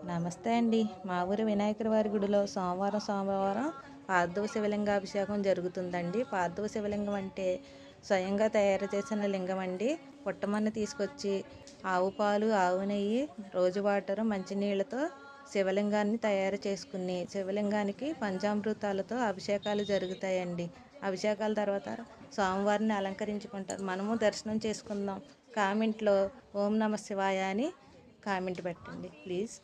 నమస్తే అండి. మా ఊరి వినాయకుడి వారి గుడిలో సోమవారం పార్థివ శివలింగాభిషేకం జరుగుతుందండి. పార్థివ శివలింగం అంటే స్వయంగా తయారు చేసిన లింగం అండి. పుట్టమన్ను తీసుకొచ్చి ఆవు పాలు, ఆవు నెయ్యి, రోజు వాటరు, మంచినీళ్ళతో శివలింగాన్ని తయారు చేసుకుని శివలింగానికి పంచామృతాలతో అభిషేకాలు జరుగుతాయండి. అభిషేకాల తర్వాత స్వామివారిని అలంకరించుకుంటారు. మనము దర్శనం చేసుకుందాం. కామెంట్లో ఓం నమ శివాయ అని కామెంట్ పెట్టండి ప్లీజ్.